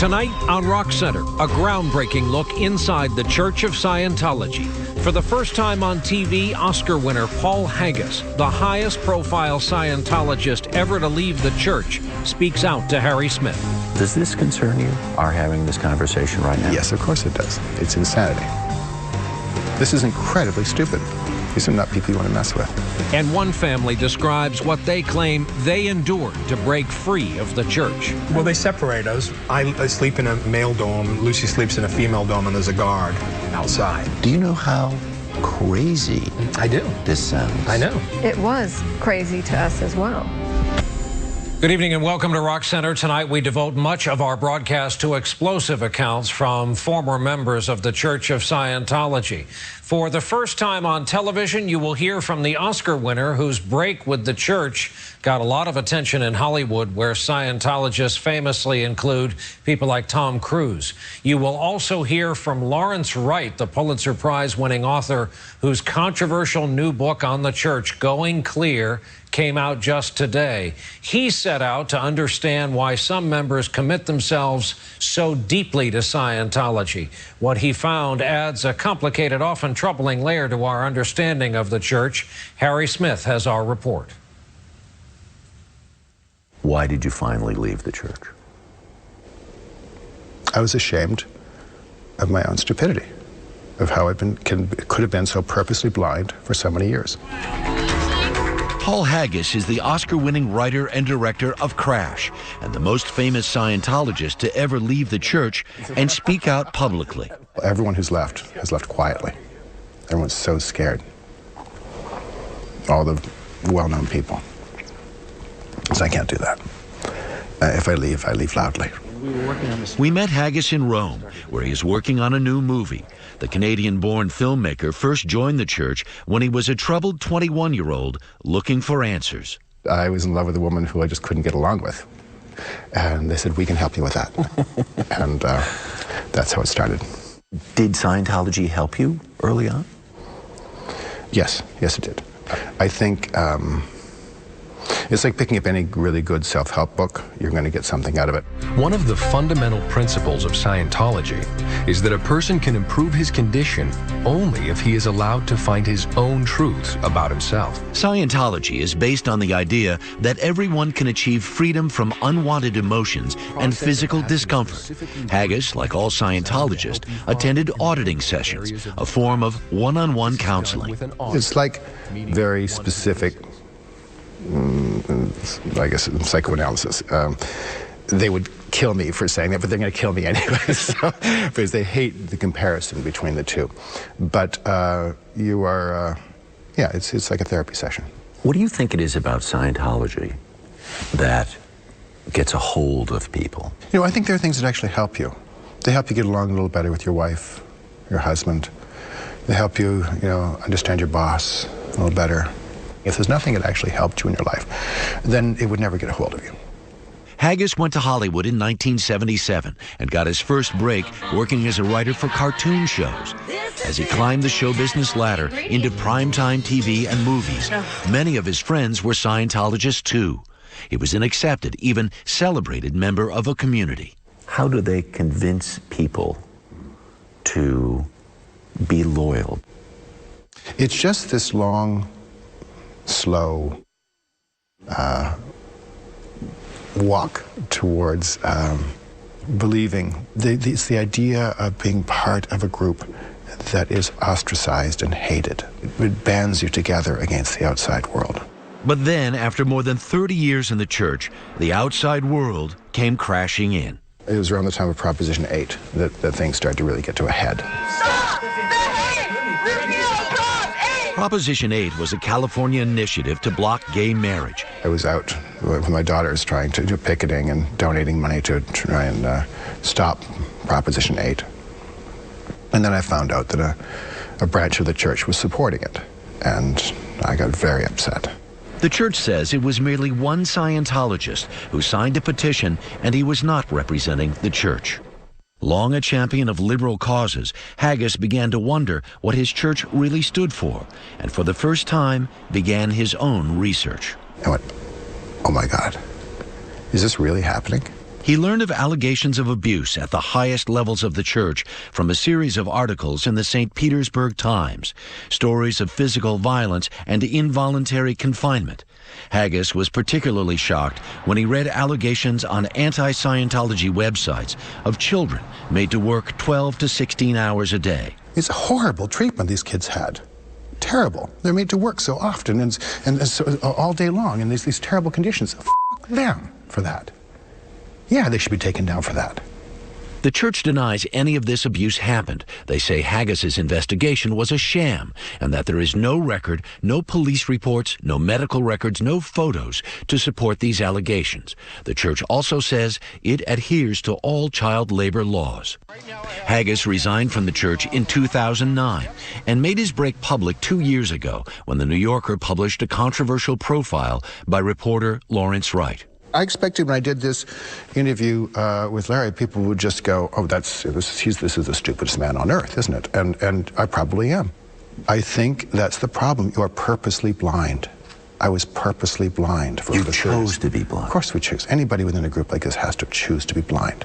Tonight on Rock Center, a groundbreaking look inside the Church of Scientology. For the first time on TV, Oscar winner Paul Haggis, the highest profile Scientologist ever to leave the church, speaks out to Harry Smith. Does this concern you, our having this conversation right now? Yes, of course it does. It's insanity. This is incredibly stupid. These are not people you want to mess with. And one family describes what they claim they endured to break free of the church. Well, they separate us. I sleep in a male dorm, Lucy sleeps in a female dorm, and there's a guard outside. Do you know how crazy I do. This sounds? I know. It was crazy to us as well. Good evening and welcome to Rock Center. Tonight we devote much of our broadcast to explosive accounts from former members of the Church of Scientology. For the first time on television, you will hear from the Oscar winner whose break with the church got a lot of attention in Hollywood, where Scientologists famously include people like Tom Cruise. You will also hear from Lawrence Wright, the Pulitzer Prize-winning author whose controversial new book on the church, Going Clear, came out just today. He set out to understand why some members commit themselves so deeply to Scientology. What he found adds a complicated, often troubling layer to our understanding of the church. Harry Smith has our report. Why did you finally leave the church? I was ashamed of my own stupidity, of how I could have been so purposely blind for so many years. Paul Haggis is the Oscar-winning writer and director of Crash, and the most famous Scientologist to ever leave the church and speak out publicly. Everyone who's left has left quietly. Everyone's so scared. All the well-known people. So I can't do that. If I leave loudly. We met Haggis in Rome, where he is working on a new movie. The Canadian-born filmmaker first joined the church when he was a troubled 21-year-old looking for answers. I was in love with a woman who I just couldn't get along with. And they said, we can help you with that. And that's how it started. Did Scientology help you early on? Yes, it did. I think it's like picking up any really good self-help book. You're going to get something out of it. One of the fundamental principles of Scientology is that a person can improve his condition only if he is allowed to find his own truths about himself. Scientology is based on the idea that everyone can achieve freedom from unwanted emotions and physical discomfort. Haggis, like all Siguentologists, attended auditing sessions, a form of one-on-one counseling. It's like very specific, I guess, psychoanalysis. They would kill me for saying that, but they're going to kill me anyway, because they hate the comparison between the two. But you are, yeah, it's like a therapy session. What do you think it is about Scientology that gets a hold of people? You know, I think there are things that actually help you. They help you get along a little better with your wife, your husband. They help you, understand your boss a little better. If there's nothing that actually helped you in your life, then it would never get a hold of you. Haggis went to Hollywood in 1977 and got his first break working as a writer for cartoon shows. As he climbed the show business ladder into primetime TV and movies, many of his friends were Scientologists too. He was an accepted, even celebrated member of a community. How do they convince people to be loyal? It's just this long, slow walk towards believing. It's the idea of being part of a group that is ostracized and hated. It bands you together against the outside world. But then, after more than 30 years in the church, the outside world came crashing in. It was around the time of Proposition 8 that things started to really get to a head. Proposition 8 was a California initiative to block gay marriage. I was out with my daughters trying to do picketing and donating money to try and stop Proposition 8. And then I found out that a branch of the church was supporting it, and I got very upset. The church says it was merely one Scientologist who signed a petition, and he was not representing the church. Long a champion of liberal causes, Haggis began to wonder what his church really stood for, and for the first time began his own research. I went, oh my God, is this really happening? He learned of allegations of abuse at the highest levels of the church from a series of articles in the St. Petersburg Times, stories of physical violence and involuntary confinement. Haggis was particularly shocked when he read allegations on anti-Scientology websites of children made to work 12 to 16 hours a day. It's horrible treatment these kids had. Terrible. They're made to work so often and so, all day long in these terrible conditions. F them for that. Yeah, they should be taken down for that. The church denies any of this abuse happened. They say Haggis's investigation was a sham and that there is no record, no police reports, no medical records, no photos to support these allegations. The church also says it adheres to all child labor laws. Haggis resigned from the church in 2009 and made his break public 2 years ago when the New Yorker published a controversial profile by reporter Lawrence Wright. I expected when I did this interview with Larry, people would just go, oh, this is the stupidest man on earth, isn't it? And I probably am. I think that's the problem. You are purposely blind. I was purposely blind. You chose to be blind. Of course we choose. Anybody within a group like this has to choose to be blind.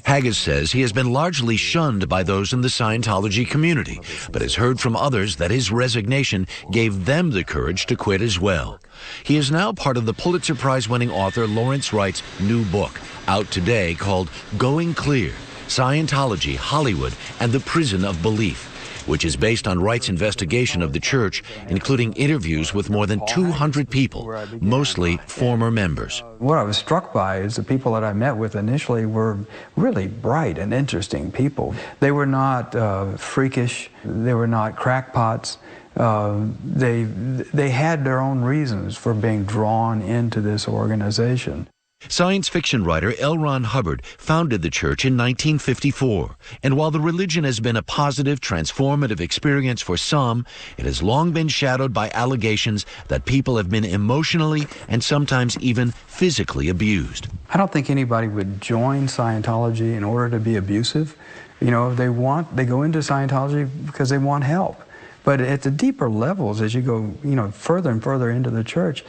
Haggis says he has been largely shunned by those in the Scientology community, but has heard from others that his resignation gave them the courage to quit as well. He is now part of the Pulitzer Prize-winning author Lawrence Wright's new book, out today, called Going Clear: Scientology, Hollywood, and the Prison of Belief, which is based on Wright's investigation of the church, including interviews with more than 200 people, mostly former members. What I was struck by is the people that I met with initially were really bright and interesting people. They were not freakish, they were not crackpots. They had their own reasons for being drawn into this organization. Science fiction writer L. Ron Hubbard founded the church in 1954, and while the religion has been a positive, transformative experience for some, it has long been shadowed by allegations that people have been emotionally and sometimes even physically abused. I don't think anybody would join Scientology in order to be abusive. You know, they go into Scientology because they want help. But at the deeper levels, as you go, further and further into the church,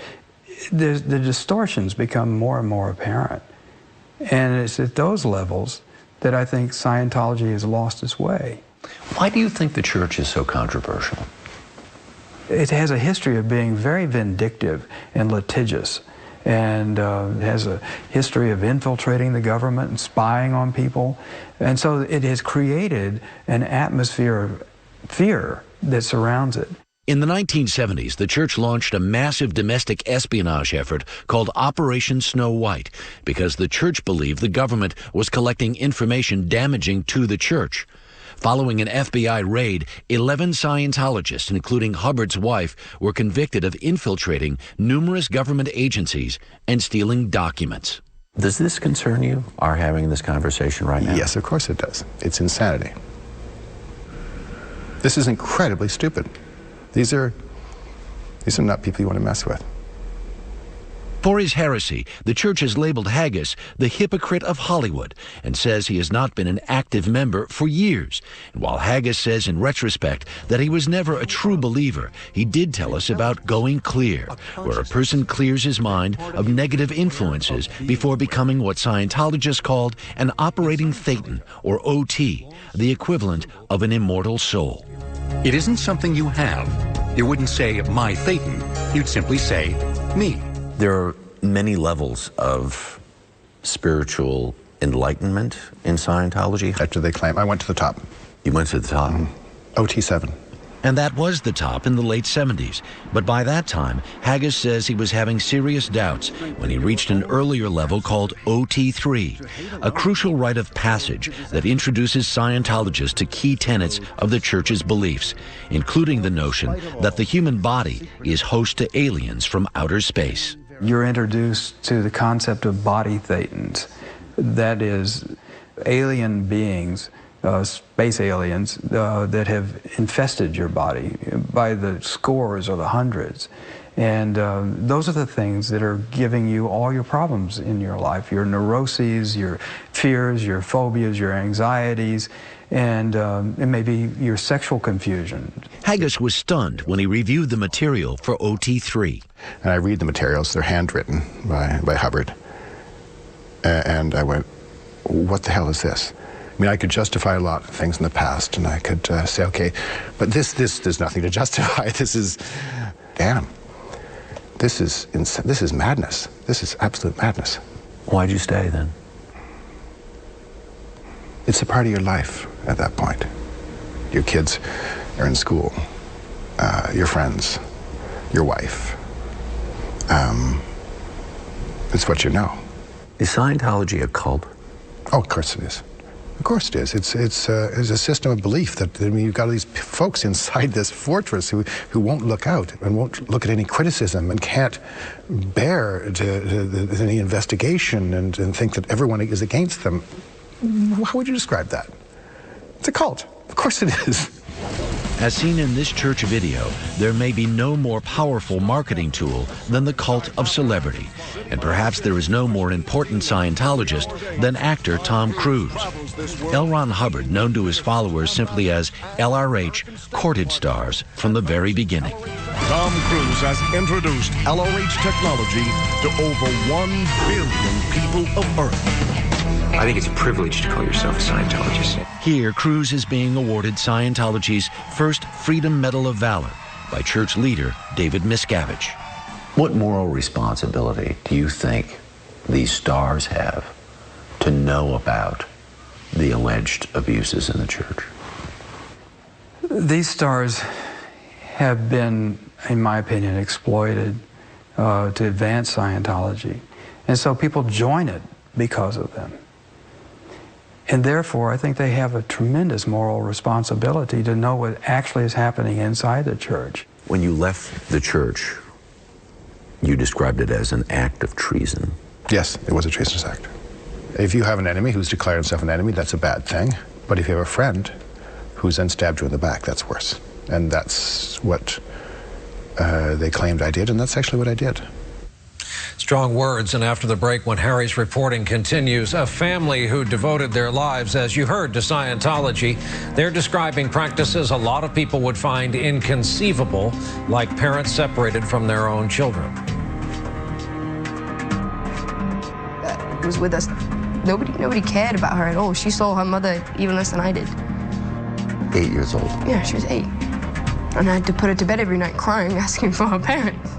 the distortions become more and more apparent. And it's at those levels that I think Scientology has lost its way. Why do you think the church is so controversial? It has a history of being very vindictive and litigious, and has a history of infiltrating the government and spying on people. And so it has created an atmosphere of fear that surrounds it. In the 1970s, the church launched a massive domestic espionage effort called Operation Snow White because the church believed the government was collecting information damaging to the church. Following an FBI raid, 11 Scientologists, including Hubbard's wife, were convicted of infiltrating numerous government agencies and stealing documents. Does this concern you, our having this conversation right now? Yes, of course it does. It's insanity. This is incredibly stupid. These are not people you want to mess with. For his heresy, the church has labeled Haggis the hypocrite of Hollywood and says he has not been an active member for years. And while Haggis says in retrospect that he was never a true believer, he did tell us about Going Clear, where a person clears his mind of negative influences before becoming what Scientologists called an operating thetan, or OT, the equivalent of an immortal soul. It isn't something you have. You wouldn't say, my thetan. You'd simply say, me. There are many levels of spiritual enlightenment in Scientology. That's what they claim. I went to the top. You went to the top? OT7. And that was the top in the late 70s. But by that time, Haggis says he was having serious doubts when he reached an earlier level called OT3, a crucial rite of passage that introduces Scientologists to key tenets of the church's beliefs, including the notion that the human body is host to aliens from outer space. You're introduced to the concept of body thetans. That is, alien beings, space aliens that have infested your body by the scores or the hundreds. And those are the things that are giving you all your problems in your life, your neuroses, your fears, your phobias, your anxieties, and maybe your sexual confusion. Haggis was stunned when he reviewed the material for OT3. And I read the materials. They're handwritten by Hubbard. And I went, what the hell is this? I mean, I could justify a lot of things in the past, and I could say, okay, but this there's nothing to justify. This is, damn, this is madness. This is absolute madness. Why'd you stay then? It's a part of your life at that point. Your kids are in school, your friends, your wife. It's what you know. Is Scientology a cult? Oh, of course it is. Of course it is. It's a system of belief that, I mean, you've got all these folks inside this fortress who won't look out and won't look at any criticism and can't bear any investigation and think that everyone is against them. How would you describe that? It's a cult. Of course it is. As seen in this church video, there may be no more powerful marketing tool than the cult of celebrity. And perhaps there is no more important Scientologist than actor Tom Cruise. L. Ron Hubbard, known to his followers simply as LRH, courted stars from the very beginning. Tom Cruise has introduced LRH technology to over 1 billion people of Earth. I think it's a privilege to call yourself a Scientologist. Here, Cruise is being awarded Scientology's first Freedom Medal of Valor by church leader David Miscavige. What moral responsibility do you think these stars have to know about the alleged abuses in the church? These stars have been, in my opinion, exploited to advance Scientology. And so people join it because of them. And therefore, I think they have a tremendous moral responsibility to know what actually is happening inside the church. When you left the church, you described it as an act of treason. Yes, it was a treasonous act. If you have an enemy who's declared himself an enemy, that's a bad thing. But if you have a friend who's then stabbed you in the back, that's worse. And that's what they claimed I did, and that's actually what I did. Strong words, and after the break, when Harry's reporting continues, a family who devoted their lives, as you heard, to Scientology. They're describing practices a lot of people would find inconceivable, like parents separated from their own children. Who was with us, nobody cared about her at all. She saw her mother even less than I did. 8 years old? Yeah, she was 8. And I had to put her to bed every night crying, asking for her parents.